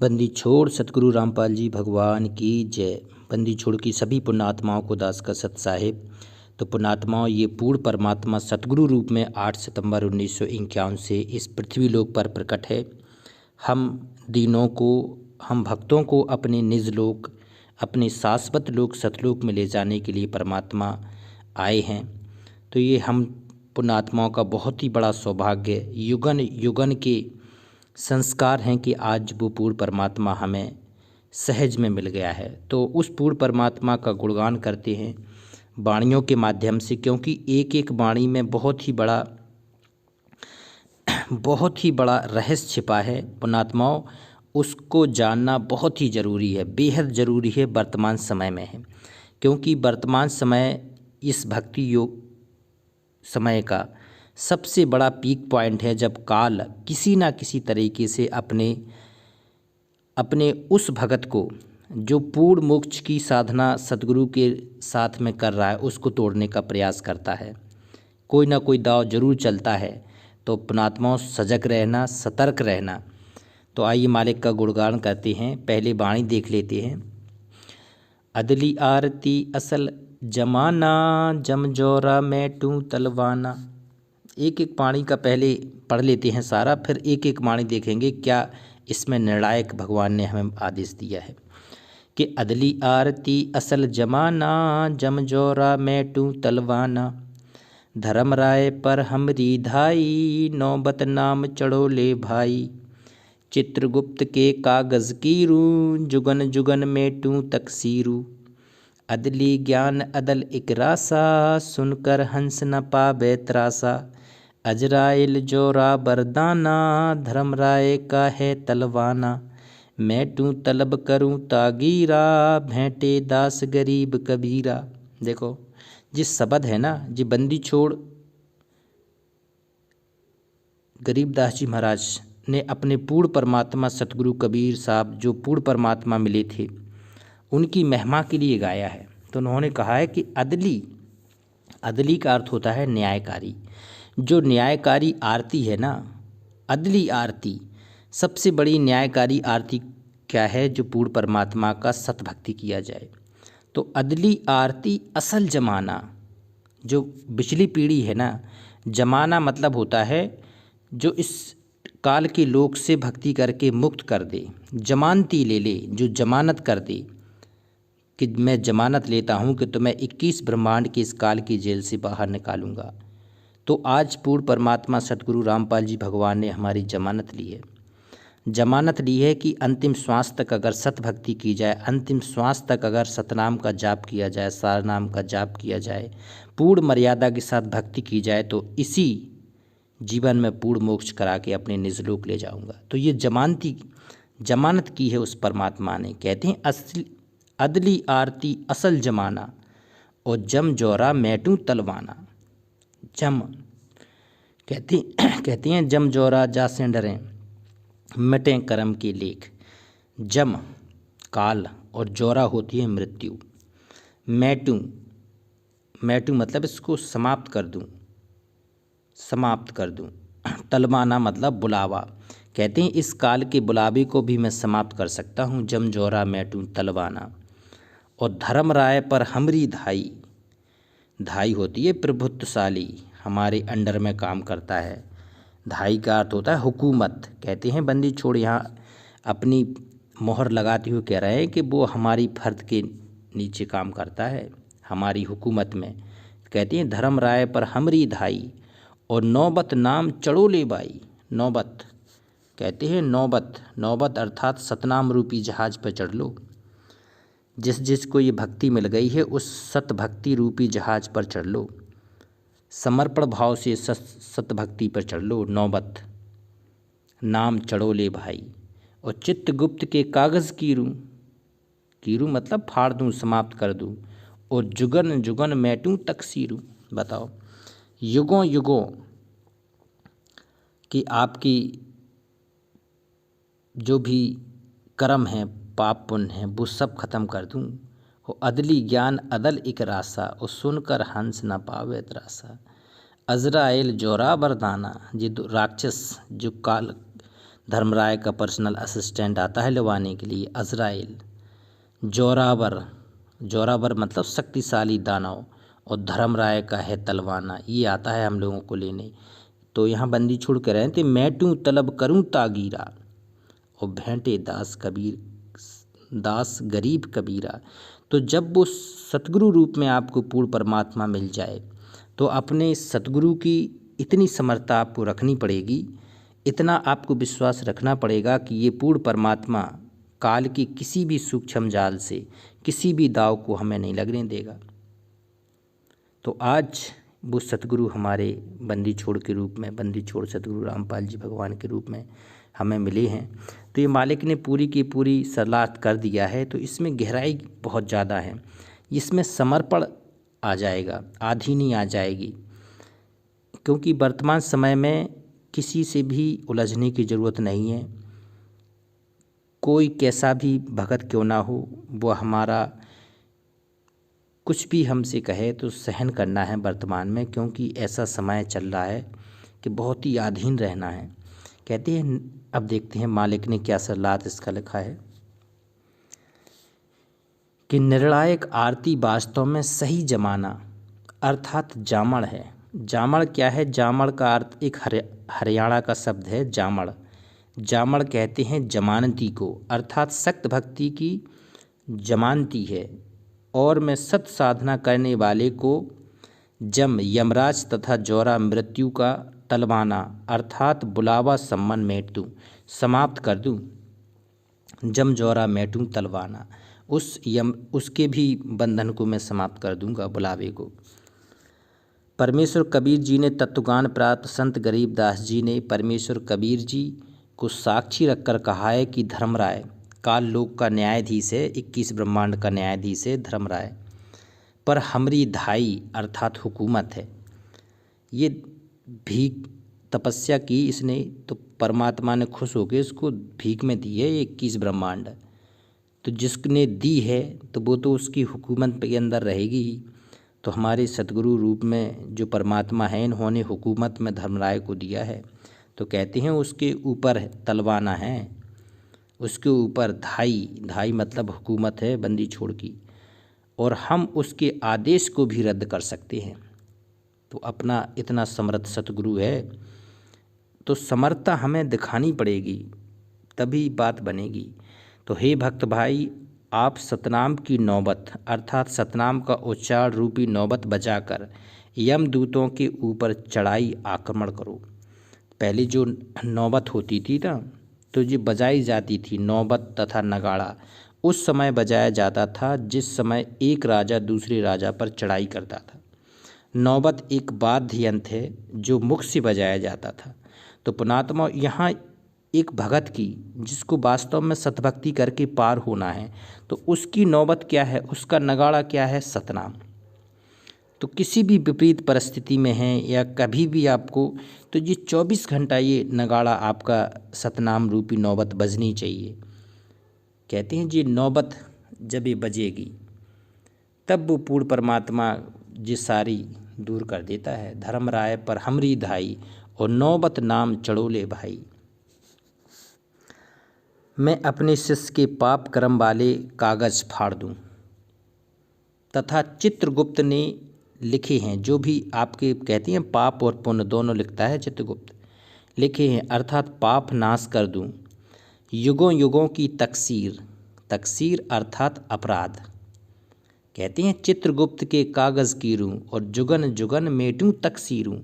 बंदी छोड़ सतगुरु रामपाल जी भगवान की जय। बंदी छोड़ की सभी पुण्यात्माओं को दास का सत साहिब। तो पुण्यात्माओं, ये पूर्ण परमात्मा सतगुरु रूप में 8 सितंबर 1951 से इस पृथ्वी लोक पर प्रकट है। हम दीनों को, हम भक्तों को अपने निज लोक, अपने शाश्वत लोक सतलोक में ले जाने के लिए परमात्मा आए हैं। तो ये हम पुण्यात्माओं का बहुत ही बड़ा सौभाग्य, युगन युगन के संस्कार हैं कि आज वो पूर्ण परमात्मा हमें सहज में मिल गया है। तो उस पूर्ण परमात्मा का गुणगान करते हैं वाणियों के माध्यम से, क्योंकि एक एक वाणी में बहुत ही बड़ा रहस्य छिपा है। पुण्यात्माओं, उसको जानना बहुत ही ज़रूरी है, बेहद ज़रूरी है, वर्तमान समय में है। क्योंकि वर्तमान समय इस भक्ति योग समय का सबसे बड़ा पीक पॉइंट है, जब काल किसी ना किसी तरीके से अपने उस भगत को जो पूर्ण मोक्ष की साधना सतगुरु के साथ में कर रहा है, उसको तोड़ने का प्रयास करता है। कोई ना कोई दाव जरूर चलता है। तो पुण्यात्माओं, सजग रहना, सतर्क रहना। तो आइए मालिक का गुणगान करते हैं। पहले वाणी देख लेते हैं। अदली आरती असल जमाना, जमजोरा मैटू तलवाना। एक एक वाणी का पहले पढ़ लेते हैं सारा, फिर एक एक वाणी देखेंगे क्या इसमें निर्णायक भगवान ने हमें आदेश दिया है। कि अदली आरती असल जमाना, जमजोरा मैटू तलवाना। धर्म राय पर हमरी धाई, नौबत नाम चढ़ोले भाई। चित्रगुप्त के कागज कीरू, जुगन जुगन मैटू तकसीरू। अदली ज्ञान अदल इकरासा, सुनकर हंस न पावे त्रासा। अजराइल जोरा बरदाना, धर्म राय का है तलवाना। मैटू तलब करूं तागीरा, भेंटे दास गरीब कबीरा। देखो, जिस शब्द है ना, जी बंदी छोड़ गरीबदास जी महाराज ने अपने पूर्ण परमात्मा सतगुरु कबीर साहब, जो पूर्ण परमात्मा मिले थे, उनकी महिमा के लिए गाया है। तो उन्होंने कहा है कि अदली का अर्थ होता है न्यायकारी। जो न्यायकारी आरती है ना, अदली आरती, सबसे बड़ी न्यायकारी आरती क्या है? जो पूर्ण परमात्मा का सतभक्ति किया जाए। तो अदली आरती असल जमाना, जो पिछली पीढ़ी है ना, जमाना मतलब होता है जो इस काल के लोक से भक्ति करके मुक्त कर दे, जमानती ले ले, जो जमानत कर दे कि मैं जमानत लेता हूँ कि तुम्हें 21 ब्रह्मांड के इस काल की जेल से बाहर निकालूंगा। तो आज पूर्ण परमात्मा सतगुरु रामपाल जी भगवान ने हमारी जमानत ली है। जमानत ली है कि अंतिम श्वास तक अगर सतभक्ति की जाए, अंतिम श्वास तक अगर सतनाम का जाप किया जाए, सारनाम का जाप किया जाए, पूर्ण मर्यादा के साथ भक्ति की जाए, तो इसी जीवन में पूर्ण मोक्ष करा के अपने निजलोक ले जाऊंगा। तो ये जमानत की है उस परमात्मा ने। कहते हैं असली अदली आरती असल जमाना, और जम जोरा मैटू तलवाना। जम कहते हैं जम जोरा जा से डरें, मिटें कर्म के लेख। जम काल और जोरा होती है मृत्यु। मैटू मतलब इसको समाप्त कर दूं। तलवाना मतलब बुलावा। कहते हैं इस काल के बुलावे को भी मैं समाप्त कर सकता हूँ। जम जोरा मैटू तलवाना। और धर्म राय पर हमरी धाई होती है प्रभुत्वशाली, हमारे अंडर में काम करता है। धाई का अर्थ होता है हुकूमत। कहते हैं बंदी छोड़ यहाँ अपनी मोहर लगाते हुए कह रहे हैं कि वो हमारी फर्द के नीचे काम करता है, हमारी हुकूमत में। कहते हैं धर्म राय पर हमरी धाई, और नौबत नाम चढ़ोले बाई। नौबत कहते हैं नौबत अर्थात सतनाम रूपी जहाज पर चढ़ लो। जिसको ये भक्ति मिल गई है, उस सत भक्ति रूपी जहाज पर चढ़ लो। समर्पण भाव से सतभक्ति पर चढ़ लो। नौबत नाम चढ़ोले भाई। और चित्रगुप्त के कागज़ कीरू मतलब फाड़ दूँ, समाप्त कर दूँ। और जुगन जुगन मैटू तकसीरू। बताओ, युगों युगों कि आपकी जो भी कर्म है, पाप पुण्य है, वो सब खत्म कर दूँ। हो अदली ज्ञान अदल एक रासा, और सुनकर हंस न पावे त्रासा। अजराइल जोरा बरदाना। ये राक्षस जो काल धर्मराय का पर्सनल असिस्टेंट आता है लवाने के लिए। अजराइल, जोरावर, जोरावर मतलब शक्तिशाली दानव, और धर्मराय का है तलवाना, ये आता है हम लोगों को लेने। तो यहाँ बंदी छोड़ के रहे थे, मैटू तलब करूँ तागीरा, और भेंटे दास गरीब कबीरा। तो जब वो सतगुरु रूप में आपको पूर्ण परमात्मा मिल जाए तो अपने सतगुरु की इतनी समर्था आपको रखनी पड़ेगी, इतना आपको विश्वास रखना पड़ेगा कि ये पूर्ण परमात्मा काल की किसी भी सूक्ष्म जाल से, किसी भी दाव को हमें नहीं लगने देगा। तो आज वो सतगुरु हमारे बंदी छोड़ के रूप में, बंदी छोड़ सतगुरु रामपाल जी भगवान के रूप में हमें मिले हैं। तो ये मालिक ने पूरी की पूरी सलाह कर दिया है। तो इसमें गहराई बहुत ज़्यादा है, इसमें समर्पण आ जाएगा, आधीनी आ जाएगी, क्योंकि वर्तमान समय में किसी से भी उलझने की ज़रूरत नहीं है। कोई कैसा भी भगत क्यों ना हो, वो हमारा कुछ भी हमसे कहे तो सहन करना है वर्तमान में, क्योंकि ऐसा समय चल रहा है कि बहुत ही अधीन रहना है। कहते हैं, अब देखते हैं मालिक ने क्या सलाह इसका लिखा है कि निर्णायक आरती वास्तव में सही जमाना अर्थात जामड़ है। जामड़ क्या है? जामड़ का अर्थ एक हरियाणा का शब्द है जामड़। जामड़ कहते हैं जमानती को, अर्थात सख्त भक्ति की जमानती है। और मैं सत साधना करने वाले को जम यमराज तथा जौरा मृत्यु का तलवाना अर्थात बुलावा सम्मन मेट दूँ, समाप्त कर दूँ। जम जौरा मेटूँ तलवाना, उसके भी बंधन को मैं समाप्त कर दूंगा, बुलावे को। परमेश्वर कबीर जी ने तत्वज्ञान प्राप्त संत गरीबदास जी ने परमेश्वर कबीर जी को साक्षी रखकर कहा है कि धर्मराय काल लोक का न्यायाधीश है, 21 ब्रह्मांड का न्यायाधीश है धर्मराय, पर हमरी धाई अर्थात हुकूमत है। ये भीख तपस्या की इसने, तो परमात्मा ने खुश होकर इसको भीख में दी है 21 ब्रह्मांड। तो जिसने दी है तो वो तो उसकी हुकूमत के अंदर रहेगी ही। तो हमारे सतगुरु रूप में जो परमात्मा है, इन्होंने हुकूमत में धर्मराय को दिया है। तो कहते हैं उसके ऊपर तलवाना है, उसके ऊपर धाई मतलब हुकूमत है बंदी छोड़ की, और हम उसके आदेश को भी रद्द कर सकते हैं। तो अपना इतना समर्थ सतगुरु है, तो समर्थता हमें दिखानी पड़ेगी, तभी बात बनेगी। तो हे भक्त भाई, आप सतनाम की नौबत अर्थात सतनाम का उच्चारण रूपी नौबत बजाकर यमदूतों के ऊपर चढ़ाई आक्रमण करो। पहले जो नौबत होती थी ना, तो ये बजाई जाती थी नौबत तथा नगाड़ा, उस समय बजाया जाता था जिस समय एक राजा दूसरे राजा पर चढ़ाई करता था। नौबत एक वाद्य यंत्र है जो मुख से बजाया जाता था। तो पुणात्मा यहाँ एक भगत की, जिसको वास्तव में सतभक्ति करके पार होना है, तो उसकी नौबत क्या है, उसका नगाड़ा क्या है, सतनाम। तो किसी भी विपरीत परिस्थिति में है या कभी भी आपको, तो ये 24 घंटा ये नगाड़ा आपका सतनाम रूपी नौबत बजनी चाहिए। कहते हैं जी नौबत जब ये बजेगी तब वो पूर्ण परमात्मा ये सारी दूर कर देता है। धर्मराय पर हमरी धाई और नौबत नाम चढ़ोले भाई। मैं अपने शिष्य के पाप कर्म वाले कागज फाड़ दूं तथा चित्रगुप्त ने लिखे हैं, जो भी आपके कहती हैं पाप और पुण्य दोनों लिखता है चित्रगुप्त, लिखे हैं अर्थात पाप नाश कर दूं। युगों युगों की तकसीर, तकसीर अर्थात अपराध। कहते हैं चित्रगुप्त के कागज़ कीरूं और जुगन जुगन मेटूं तकसीरूं।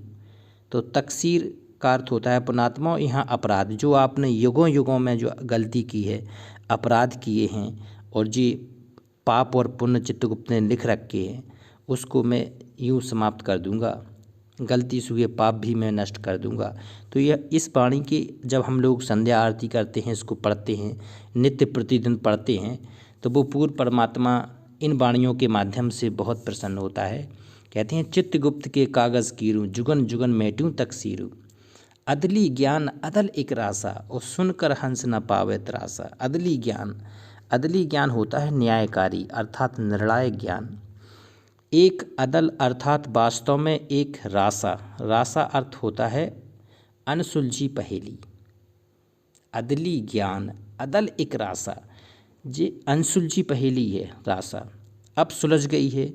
तो तकसीर का अर्थ होता है पुणात्मा यहाँ अपराध, जो आपने युगों युगों में जो गलती की है, अपराध किए हैं, और जी पाप और पुण्य चित्रगुप्त ने लिख रखे हैं, उसको मैं यूँ समाप्त कर दूंगा, गलती से हुए पाप भी मैं नष्ट कर दूंगा। तो यह इस वाणी के जब हम लोग संध्या आरती करते हैं, इसको पढ़ते हैं, नित्य प्रतिदिन पढ़ते हैं, तो वो पूर्ण परमात्मा इन वाणियों के माध्यम से बहुत प्रसन्न होता है। कहते हैं चित्रगुप्त के कागज़ कीरूं जुगन जुगन मेटूं तकसीरूं। अदली ज्ञान अदल एक रासा और सुनकर हंस न पावे त्रासा। अदली ज्ञान होता है न्यायकारी अर्थात निर्णायक ज्ञान। एक अदल अर्थात वास्तव में एक रासा, रासा अर्थ होता है अनसुलझी पहेली, अदली ज्ञान अदल एक रासा, ये अनसुलझी पहेली है रासा, अब सुलझ गई है।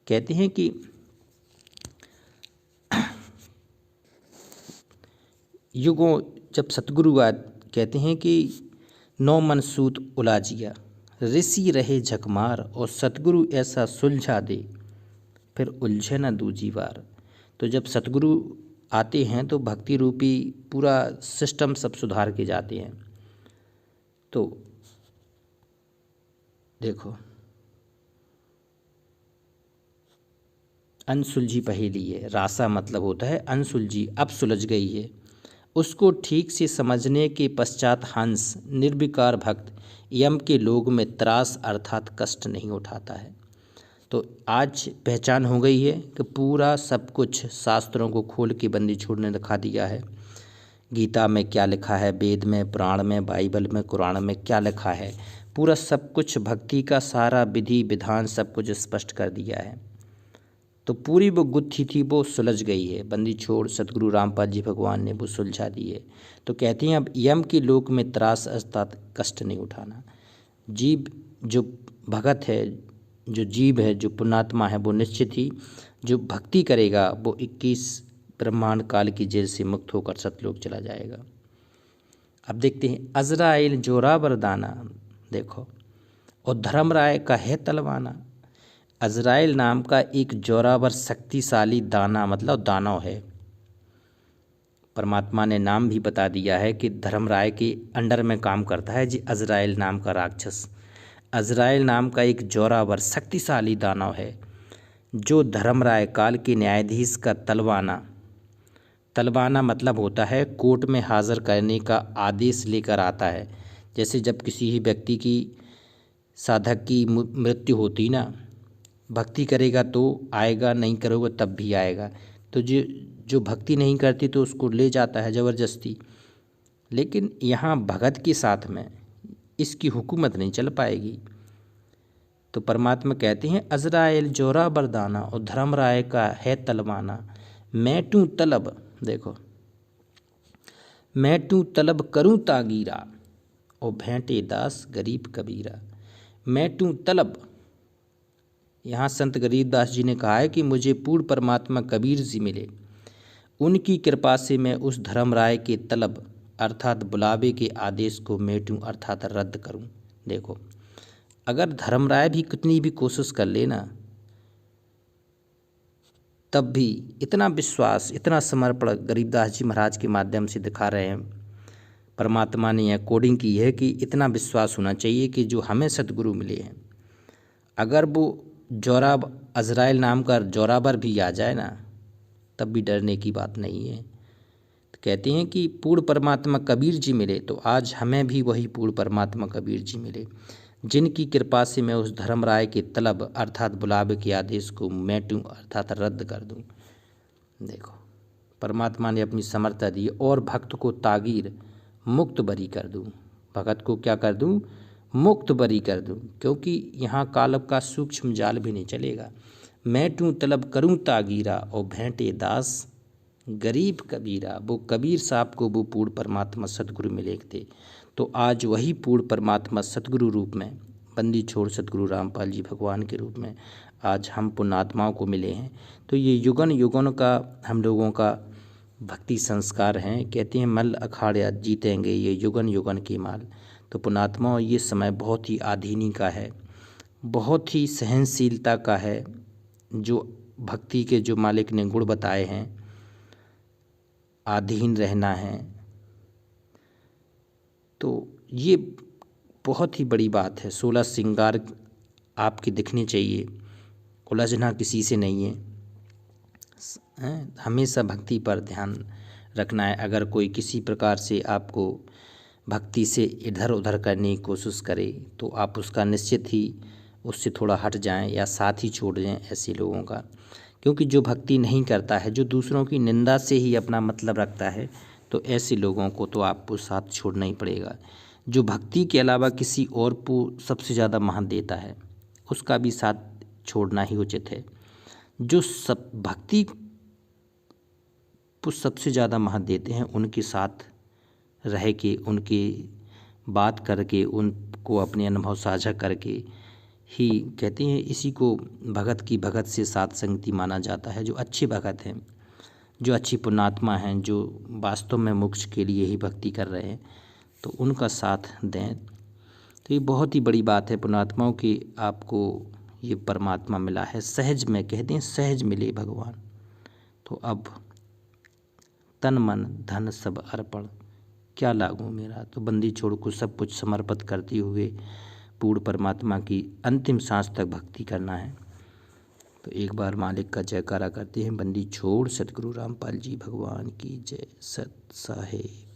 कहते हैं कि युगों जब सतगुरु कहते हैं कि नौ मन सूत उलाजिया, ऋषि रहे झकमार और सतगुरु ऐसा सुलझा दे, फिर उलझे न दूजी बार। तो जब सतगुरु आते हैं तो भक्ति रूपी पूरा सिस्टम सब सुधार के जाते हैं। तो देखो, अनसुलझी पहेली है, रासा मतलब होता है अनसुलझी, अब सुलझ गई है। उसको ठीक से समझने के पश्चात हंस निर्विकार भक्त यम के लोग में त्रास अर्थात कष्ट नहीं उठाता है। तो आज पहचान हो गई है कि पूरा सब कुछ शास्त्रों को खोल के बंदी छोड़ ने दिखा दिया है। गीता में क्या लिखा है, वेद में, पुराण में, बाइबल में, कुरान में क्या लिखा है, पूरा सब कुछ भक्ति का सारा विधि विधान सब कुछ स्पष्ट कर दिया है। तो पूरी वो गुत्थी थी वो सुलझ गई है, बंदी छोड़ सतगुरु रामपाल जी भगवान ने वो सुलझा दी है। तो कहते हैं अब यम के लोक में त्रास अर्थात कष्ट नहीं उठाना। जीव जो भगत है, जो जीव है, जो पुण्यात्मा है, वो निश्चित ही जो भक्ति करेगा वो 21 ब्रह्मांड काल की जेल से मुक्त होकर सतलोक चला जाएगा। अब देखते हैं अजराइल जोरावर दाना, देखो, और धर्मराय का है तलवाना। अजराइल नाम का एक जोरावर शक्तिशाली दाना मतलब दानव है। परमात्मा ने नाम भी बता दिया है कि धर्मराय के अंडर में काम करता है जी अजराइल नाम का राक्षस। अजराइल नाम का एक जोरावर शक्तिशाली दानव है जो धर्मराय काल के न्यायाधीश का तलवाना, तलवाना मतलब होता है कोर्ट में हाजिर करने का आदेश लेकर आता है। जैसे जब किसी ही व्यक्ति की साधक की मृत्यु होती ना, भक्ति करेगा तो आएगा, नहीं करोगे तब भी आएगा। तो जो भक्ति नहीं करती तो उसको ले जाता है ज़बरदस्ती। लेकिन यहाँ भगत के साथ में इसकी हुकूमत नहीं चल पाएगी। तो परमात्मा कहते हैं अजराइल जोरा बरदाना और धर्मराय का है तलवाना, मैं तलब, देखो, मैं तलब करूँ तागीरा और भेंटे दास गरीब कबीरा। मैं तलब, यहाँ संत गरीबदास जी ने कहा है कि मुझे पूर्ण परमात्मा कबीर जी मिले, उनकी कृपा से मैं उस धर्मराय के तलब अर्थात बुलावे के आदेश को मेटूं अर्थात रद्द करूं। देखो, अगर धर्मराय भी कितनी भी कोशिश कर लेना तब भी इतना विश्वास, इतना समर्पण गरीबदास जी महाराज के माध्यम से दिखा रहे हैं। परमात्मा ने यह कोडिंग की है कि इतना विश्वास होना चाहिए कि जो हमें सतगुरु मिले हैं, अगर वो जोराब अजराइल नाम का जोराबर भी आ जाए ना तब भी डरने की बात नहीं है। तो कहते हैं कि पूर्ण परमात्मा कबीर जी मिले, तो आज हमें भी वही पूर्ण परमात्मा कबीर जी मिले जिनकी कृपा से मैं उस धर्मराय के तलब अर्थात बुलावे के आदेश को मेटूं अर्थात रद्द कर दूं। देखो, परमात्मा ने अपनी समर्था दी और भक्त को तागीर मुक्त बरी कर दूं, भगत को क्या कर दूं, मुक्त बरी कर दूं, क्योंकि यहाँ कालब का सूक्ष्म जाल भी नहीं चलेगा। मैं तलब करूं तागीरा और भेंटे दास गरीब कबीरा। वो कबीर साहब को वो पूर्ण परमात्मा सतगुरु मिले थे, तो आज वही पूर्ण परमात्मा सतगुरु रूप में बंदी छोड़ सतगुरु रामपाल जी भगवान के रूप में आज हम पुण्यात्माओं को मिले हैं। तो ये युगन युगन का हम लोगों का भक्ति संस्कार हैं। कहते हैं मल अखाड़े जीतेंगे ये युगन युगन की माल। तो पुण्यात्माओं, ये समय बहुत ही आधीनी का है, बहुत ही सहनशीलता का है। जो भक्ति के जो मालिक ने गुण बताए हैं, आधीन रहना है, तो ये बहुत ही बड़ी बात है। 16 श्रृंगार आपकी दिखनी चाहिए, उलझना किसी से नहीं है, हमेशा भक्ति पर ध्यान रखना है। अगर कोई किसी प्रकार से आपको भक्ति से इधर उधर करने की कोशिश करे तो आप उसका निश्चित ही उससे थोड़ा हट जाएं या साथ ही छोड़ दें ऐसे लोगों का। क्योंकि जो भक्ति नहीं करता है, जो दूसरों की निंदा से ही अपना मतलब रखता है, तो ऐसे लोगों को तो आपको साथ छोड़ना ही पड़ेगा। जो भक्ति के अलावा किसी और को सबसे ज़्यादा महत्व देता है उसका भी साथ छोड़ना ही उचित है। जो सब भक्ति को सबसे ज़्यादा महत्व देते हैं उनके साथ रह के उनके बात करके उनको अपने अनुभव साझा करके ही कहते हैं, इसी को भगत की भगत से साथ संगति माना जाता है। जो अच्छे भगत हैं, जो अच्छी पुण्यात्मा हैं, जो वास्तव में मोक्ष के लिए ही भक्ति कर रहे हैं, तो उनका साथ दें। तो ये बहुत ही बड़ी बात है पुण्यात्माओं की, आपको ये परमात्मा मिला है सहज में, कहते हैं सहज मिले भगवान। तो अब तन मन धन सब अर्पण, क्या लागू मेरा। तो बंदी छोड़ को सब कुछ समर्पित करते हुए पूर्ण परमात्मा की अंतिम सांस तक भक्ति करना है। तो एक बार मालिक का जयकारा करते हैं। बंदी छोड़ सतगुरु रामपाल जी भगवान की जय। सत साहेब।